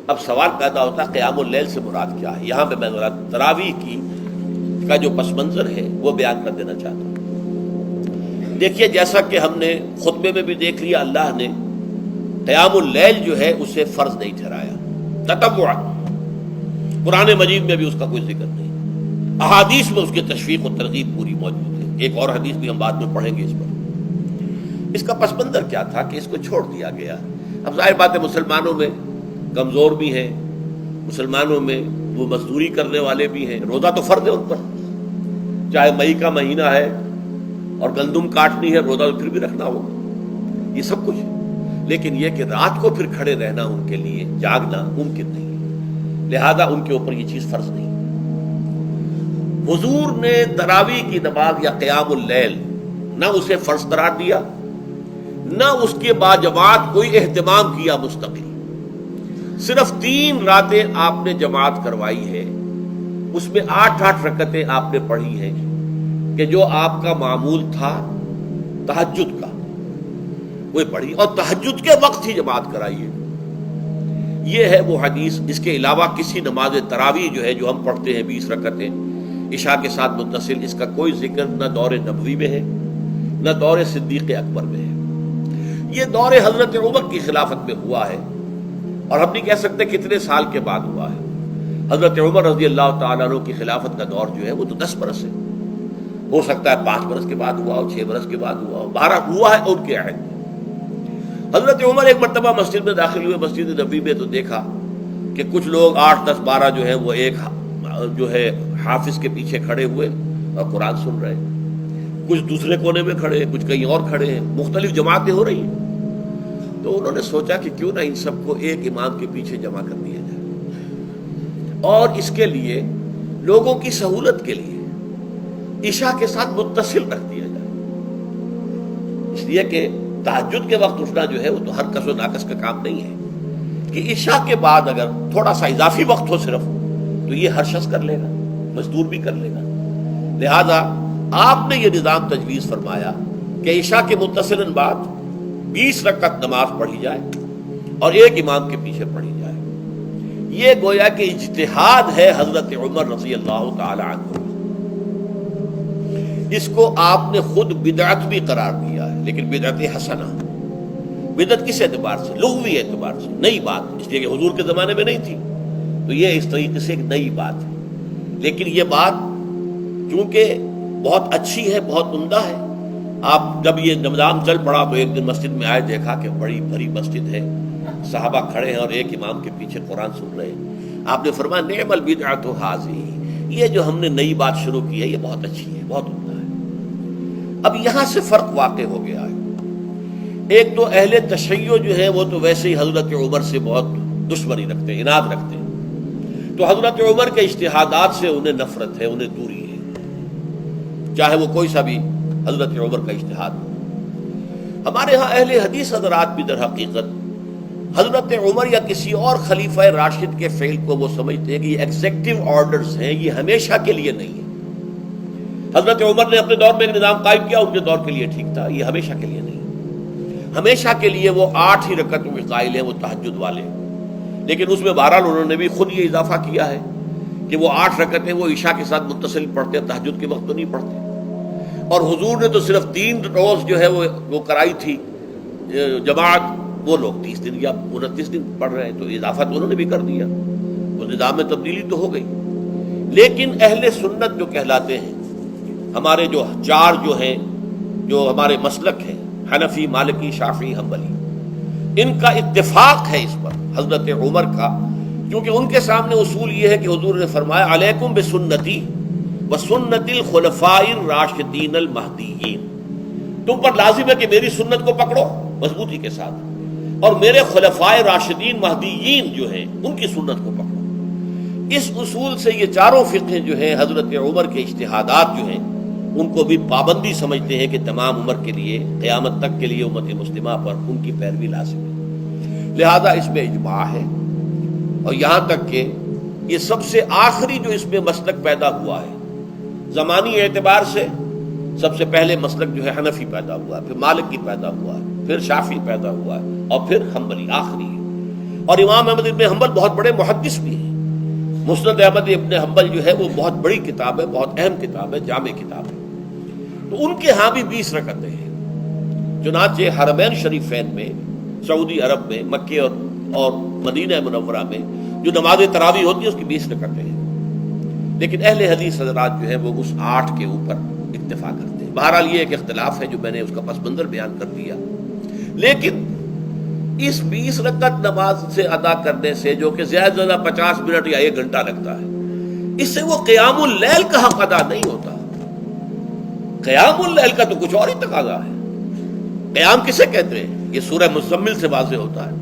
اب سوال پیدا ہوتا ہے قیام اللیل سے مراد کیا ہے؟ یہاں پہ میں ذرا تراویح کا جو پس منظر ہے وہ بیان کر دینا چاہتا ہوں۔ دیکھیے، جیسا کہ ہم نے خطبے میں بھی دیکھ لیا، اللہ نے قیام اللیل جو ہے اسے فرض نہیں ٹھہرایا، تطوع۔ قرآن مجید میں بھی اس کا کوئی ذکر نہیں، احادیث میں اس کی تشویق و ترغیب پوری موجود ہے۔ ایک اور حدیث بھی ہم بعد میں پڑھیں گے اس پر۔ اس کا پس منظر کیا تھا کہ اس کو چھوڑ دیا گیا۔ اب ظاہر بات ہے مسلمانوں میں کمزور بھی ہیں، مسلمانوں میں وہ مزدوری کرنے والے بھی ہیں، روزہ تو فرض ہے ان پر، چاہے مئی کا مہینہ ہے اور گندم کاٹنی ہے، روزہ تو پھر بھی رکھنا ہوگا، یہ سب کچھ ہے۔ لیکن یہ کہ رات کو پھر کھڑے رہنا ان کے لیے، جاگنا ممکن نہیں ہے، لہذا ان کے اوپر یہ چیز فرض نہیں۔ حضور نے تراویح کی نماز یا قیام اللیل نہ اسے فرض قرار دیا، نہ اس کے بعد جماعت کوئی اہتمام کیا مستقل۔ صرف 3 راتیں آپ نے جماعت کروائی ہے، اس میں 8 رکعتیں آپ نے پڑھی ہیں کہ جو آپ کا معمول تھا تہجد کا، وہ پڑھی، اور تہجد کے وقت ہی جماعت کرائی ہے۔ یہ ہے وہ حدیث۔ اس کے علاوہ کسی نماز تراویح جو ہے جو ہم پڑھتے ہیں 20 رکعتیں عشاء کے ساتھ متصل، اس کا کوئی ذکر نہ دور نبوی میں ہے نہ دور صدیق اکبر میں ہے۔ یہ دور حضرت عمر کی خلافت میں ہوا ہے، اور ہم نہیں کہہ سکتے کتنے سال کے بعد ہوا ہے۔ حضرت عمر رضی اللہ تعالیٰ عنہ کی خلافت کا دور جو ہے وہ تو 10 برس ہے، ہو سکتا ہے 5 برس کے بعد ہوا ہو، 6 برس کے بعد ہوا ہو، 12 ہوا ہے ان کے عہد میں۔ حضرت عمر ایک مرتبہ مسجد میں داخل ہوئے، مسجد نبوی میں، تو دیکھا کہ کچھ لوگ 8 10 12 جو ہے وہ ایک جو ہے حافظ کے پیچھے کھڑے ہوئے اور قرآن سن رہے ہیں، کچھ دوسرے کونے میں کھڑے ہیں، کچھ کہیں اور کھڑے ہیں، مختلف جماعتیں ہو رہی ہیں۔ تو انہوں نے سوچا کہ کیوں نہ ان سب کو ایک امام کے پیچھے جمع کر دیا جائے، اور اس کے لیے لوگوں کی سہولت کے لیے عشاء کے ساتھ متصل رکھ دیا جائے، اس لیے کہ تہجد کے وقت اٹھنا جو ہے وہ تو ہر کس و ناقص کا کام نہیں ہے، کہ عشاء کے بعد اگر تھوڑا سا اضافی وقت ہو صرف، تو یہ ہر شخص کر لے گا، مزدور بھی کر لے گا۔ لہذا آپ نے یہ نظام تجویز فرمایا کہ عشاء کے متصلاً بعد 20 رکعت نماز پڑھی جائے اور ایک امام کے پیچھے پڑھی جائے۔ یہ گویا کہ اجتہاد ہے حضرت عمر رضی اللہ تعالی عنہ، اس کو آپ نے خود بدعت بھی قرار دیا ہے، لیکن بدعت حسنہ۔ بدعت کس اعتبار سے؟ لغوی اعتبار سے، نئی بات، اس لیے کہ حضور کے زمانے میں نہیں تھی، تو یہ اس طریقے سے ایک نئی بات ہے۔ لیکن یہ بات چونکہ بہت اچھی ہے، بہت عمدہ ہے، آپ جب یہ نظام چل پڑا تو ایک دن مسجد میں آئے، دیکھا کہ بڑی بھری مسجد ہے، صحابہ کھڑے ہیں اور ایک امام کے پیچھے قرآن سن رہے ہیں۔ آپ نے فرمایا نعم البدعۃ ھذہ، یہ جو ہم نے نئی بات شروع کی ہے یہ بہت اچھی ہے، بہت عمدہ ہے۔ اب یہاں سے فرق واقع ہو گیا ہے۔ ایک تو اہل تشیع جو ہے وہ تو ویسے ہی حضرت عمر سے بہت دشمنی رکھتے ہیں، عناد رکھتے ہیں، تو حضرت عمر کے اجتہادات سے انہیں نفرت ہے، انہیں دوری ہے، چاہے وہ کوئی سا بھی حضرت عمر کا اجتہاد ہو۔ ہمارے ہاں اہل حدیث حضرات بھی در حقیقت حضرت عمر یا کسی اور خلیفہ راشد کے فعل کو وہ سمجھتے ہیں کہ یہ ایگزیکٹو آرڈرز ہیں، یہ ہمیشہ کے لیے نہیں ہے۔ حضرت عمر نے اپنے دور میں ایک نظام قائم کیا، ان کے دور کے لیے ٹھیک تھا، یہ ہمیشہ کے لیے نہیں ہے۔ ہمیشہ کے لیے وہ 8 ہی رکعتوں کے قائل ہیں، وہ تہجد والے، لیکن اس میں بہرحال انہوں نے بھی خود یہ اضافہ کیا ہے کہ وہ 8 رکعتیں وہ عشاء کے ساتھ متصل پڑھتے ہیں، تہجد کے وقت تو نہیں پڑھتے۔ اور حضور نے تو صرف 3 روز جو ہے وہ کرائی تھی جماعت، وہ لوگ 30 دن یا 29 دن پڑھ رہے ہیں، تو اضافہ تو انہوں نے بھی کر دیا، وہ نظام میں تبدیلی تو ہو گئی۔ لیکن اہل سنت جو کہلاتے ہیں، ہمارے جو 4 جو ہیں، جو ہمارے مسلک ہیں، حنفی، مالکی، شافعی، حنبلی، ان کا اتفاق ہے اس پر حضرت عمر کا، کیونکہ ان کے سامنے اصول یہ ہے کہ حضور نے فرمایا علیکم بسنتی وسنت الخلفاء الراشدین المہدیین، تم پر لازم ہے کہ میری سنت کو پکڑو مضبوطی کے ساتھ، اور میرے خلفائے راشدین مہدیین جو ہیں ان کی سنت کو پکڑو۔ اس اصول سے یہ 4 فقہ جو ہیں حضرت عمر کے اجتہادات جو ہیں ان کو بھی پابندی سمجھتے ہیں کہ تمام عمر کے لیے، قیامت تک کے لیے امت مسلمہ پر ان کی پیروی لازم ہے، لہذا اس میں اجماع ہے۔ اور یہاں تک کہ یہ سب سے آخری جو اس میں مسلک پیدا ہوا ہے زمانی اعتبار سے، سب سے پہلے مسلک جو ہے حنفی پیدا ہوا ہے، پھر مالکی پیدا ہوا ہے، پھر شافعی پیدا ہوا ہے، اور پھر حنبلی آخری ہے۔ اور امام احمد ابن حنبل بہت بڑے محدث بھی ہیں. مسند احمد ابن حنبل جو ہے وہ بہت بڑی کتاب ہے، بہت اہم کتاب ہے، جامع کتاب ہے. تو ان کے ہاں بھی 20 رکعتیں ہیں. چنانچہ حرمین شریفین میں، سعودی عرب میں، مکے اور مدینہ منورہ میں جو نماز تراویح ہوتی ہے اس کی 20 رکعتیں ہیں. لیکن اہل حدیث حضرات جو ہے وہ اس 8 کے اوپر اتفاق کرتے ہیں. بہرحال یہ ایک اختلاف ہے جو میں نے اس کا پس منظر بیان کر دیا. لیکن اس 20 رکعت نماز سے ادا کرنے سے، جو کہ زیادہ سے زیادہ 50 منٹ یا 1 گھنٹہ لگتا ہے، اس سے وہ قیام اللیل کا حق ادا نہیں ہوتا. قیام اللیل کا تو کچھ اور ہی تقاضا ہے. قیام کسے کہتے ہیں؟ یہ سورہ مزمل سے واضح ہوتا ہے.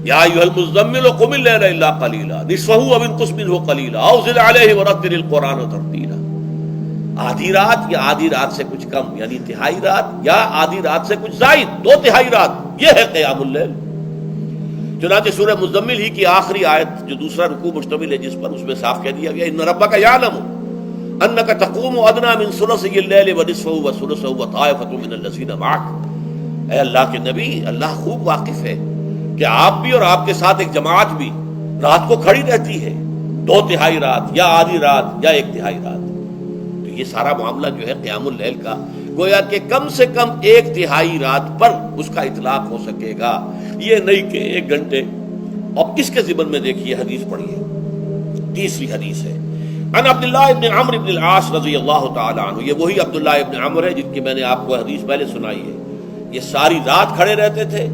یا ایھا المزمل قم اللیل الا قلیلا نصفہ او انقص منہ قلیلا او زد علیہ ورتل القرآن ترتیلا. آدھی رات یا آدھی رات سے کچھ کم، یعنی تہائی رات، یا آدھی رات سے کچھ زائد، 2 تہائی رات، یہ ہے قیام اللیل. چنانچہ سورہ مزمل ہی کی آخری آیت جو دوسرا رکوع مشتمل ہے جس پر، اس میں صاف کہہ دیا گیا ان ربک یعلم انک تقوم ادنی من ثلثی اللیل ونصفہ وثلثہ وطائفۃ من الذین معک. اے اللہ کے نبی، اللہ خوب واقف ہے کہ آپ بھی اور آپ کے ساتھ ایک جماعت بھی رات کو کھڑی رہتی ہے، 2 تہائی رات یا آدھی رات یا 1 تہائی رات. تو یہ سارا معاملہ جو ہے قیام اللیل کا، گویا کہ کم سے کم 1 تہائی رات پر اس کا اطلاق ہو سکے گا، یہ نہیں کہ 1 گھنٹے. اب اس کے ضمن میں دیکھیے حدیث پڑھیے. تیسری حدیث ہے عن عبداللہ ابن عمرو ابن العاص رضی اللہ تعالی عنہ. یہ وہی عبداللہ ابن عمرو ہے جن کی میں نے آپ کو حدیث پہلے سنائی ہے. یہ ساری رات کھڑے رہتے تھے،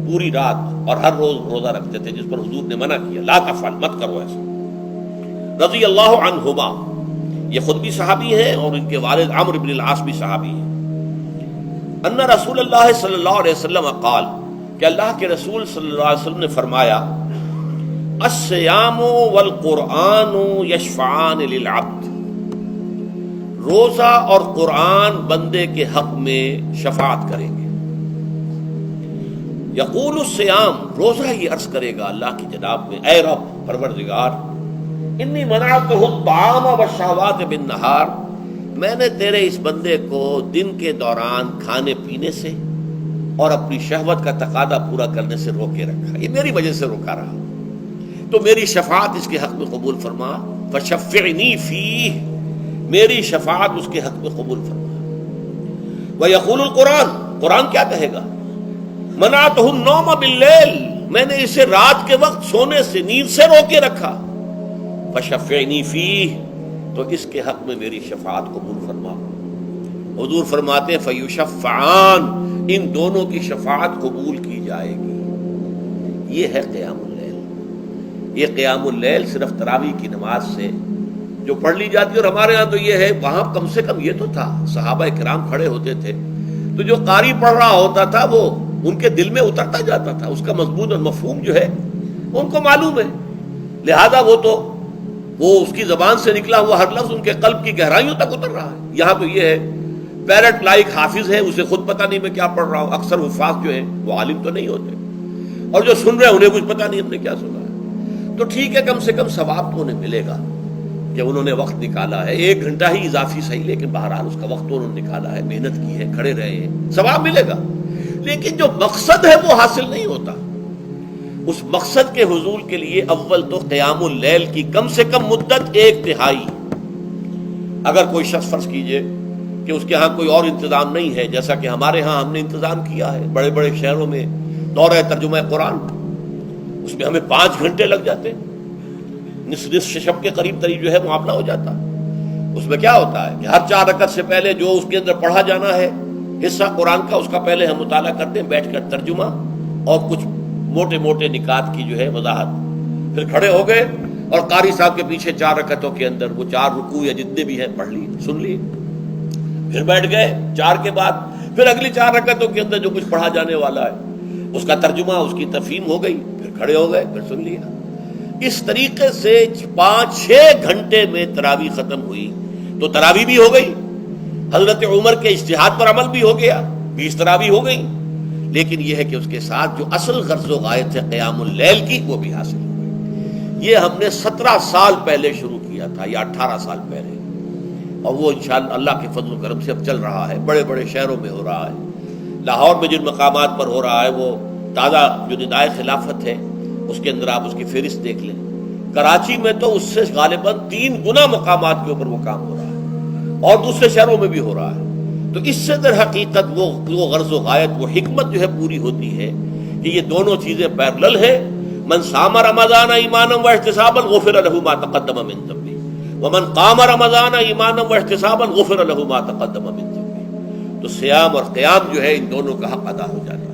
پوری رات، اور ہر روز روزہ رکھتے تھے، جس پر حضور نے منع کیا، لا تفعل، مت کرو ایسا. رضی اللہ عنہما، یہ خود بھی صحابی ہیں اور ان کے والد عمرو بن العاص بھی صحابی ہیں. ان رسول اللہ صلی اللہ علیہ وسلم قال، کہ اللہ کے رسول صلی اللہ علیہ وسلم نے فرمایا الصیام والقرآن یشفعان للعبد. روزہ اور قرآن بندے کے حق میں شفاعت کریں گے. یقول الصیام، روزہ یہ عرض کرے گا اللہ کی جناب میں، اے رب پروردگار، انی منعتہ الطعام والشہوات بالنہار، میں نے تیرے اس بندے کو دن کے دوران کھانے پینے سے اور اپنی شہوت کا تقاضا پورا کرنے سے روکے رکھا، یہ میری وجہ سے روکا رہا، تو میری شفاعت اس کے حق میں قبول فرما. فشفعنی فیہ، میری شفاعت اس کے حق میں قبول فرما. ویقول القرآن، قرآن کیا کہے گا؟ منعتہ النوم باللیل، میں نے اسے رات کے وقت سونے سے، نیند سے روکے رکھا. فشفعنی فیہ، تو اس کے حق میں میری شفاعت قبول فرما. حضور فرماتے ہیں فیشفعان، ان دونوں کی شفاعت قبول کی جائے گی. یہ ہے قیام اللیل. یہ قیام اللیل صرف تراویح کی نماز سے جو پڑھ لی جاتی ہے. اور ہمارے ہاں تو یہ ہے، وہاں کم سے کم یہ تو تھا، صحابہ کرام کھڑے ہوتے تھے تو جو قاری پڑھ رہا ہوتا تھا وہ ان کے دل میں اترتا جاتا تھا، اس کا مضمون اور مفہوم جو ہے ان کو معلوم ہے، لہذا وہ اس کی زبان سے نکلا ہوا ہر لفظ ان کے قلب کی گہرائیوں تک اتر رہا ہے. یہاں تو یہ ہے پیرٹ لائک حافظ ہے، اسے خود پتہ نہیں میں کیا پڑھ رہا ہوں. اکثر حفاظ جو ہیں وہ عالم تو نہیں ہوتے، اور جو سن رہے ہیں انہیں کچھ پتہ نہیں ہم نے کیا سنا ہے. تو ٹھیک ہے، کم سے کم ثواب تو انہیں ملے گا کہ انہوں نے وقت نکالا ہے. 1 گھنٹہ ہی اضافی صحیح، لیکن بہرحال اس کا وقت تو انہوں نے نکالا ہے، محنت کی ہے، کھڑے رہے ہیں، ثواب ملے گا. لیکن جو مقصد ہے وہ حاصل نہیں ہوتا. اس مقصد کے حصول کے لیے اول تو قیام اللیل کی کم سے کم مدت 1 تہائی. اگر کوئی شخص فرض کیجئے کہ اس کے ہاں کوئی اور انتظام نہیں ہے، جیسا کہ ہمارے ہاں ہم نے انتظام کیا ہے بڑے بڑے شہروں میں دورہ ترجمہ قرآن، اس میں ہمیں 5 گھنٹے لگ جاتے، نصف شب کے قریب تری جو ہے معاملہ ہو جاتا. اس میں کیا ہوتا ہے کہ ہر 4 رکعت سے پہلے جو اس کے اندر پڑھا جانا ہے حصہ قرآن کا، اس کا پہلے ہم مطالعہ کرتے ہیں بیٹھ کر، ترجمہ اور کچھ موٹے موٹے نکات کی جو ہے وضاحت. پھر کھڑے ہو گئے اور قاری صاحب کے پیچھے 4 رکعتوں کے اندر وہ 4 رکوع یا جتنے بھی ہیں پڑھ لی، سن لی. پھر بیٹھ گئے 4 کے بعد پھر اگلی 4 رکعتوں کے اندر جو کچھ پڑھا جانے والا ہے اس کا ترجمہ، اس کی تفہیم ہو گئی، پھر کھڑے ہو گئے، پھر سن لیا. اس طریقے سے 5-6 گھنٹے میں تراویح ختم ہوئی. تو تراویح بھی ہو گئی، حضرت عمر کے اجتہاد پر عمل بھی ہو گیا، 20 تراویح ہو گئی. لیکن یہ ہے کہ اس کے ساتھ جو اصل غرض و غایت ہے قیام اللیل کی، وہ بھی حاصل ہو گئی. یہ ہم نے 17 سال پہلے شروع کیا تھا یا 18 سال پہلے، اور وہ انشاءاللہ اللہ کے فضل و کرم سے اب چل رہا ہے. بڑے بڑے شہروں میں ہو رہا ہے، لاہور میں جن مقامات پر ہو رہا ہے وہ تازہ جو ندائے خلافت ہے اس کے اندر آپ اس کی فہرست دیکھ لیں. کراچی میں تو اس سے غالباً 3 گنا مقامات کے اوپر وہ کام ہو رہا ہے اور دوسرے شہروں میں بھی ہو رہا ہے. تو اس سے در حقیقت وہ غرض و غایت، وہ حکمت جو ہے پوری ہوتی ہے کہ یہ دونوں چیزیں پیرلل ہیں. من صام رمضان ایمانا واحتسابا غفر له ما تقدم من ذنبه ومن قام رمضان ایمانا واحتسابا غفر له ما تقدم من ذنبه. تو صیام اور قیام جو ہے ان دونوں کا حق ادا ہو جاتا ہے.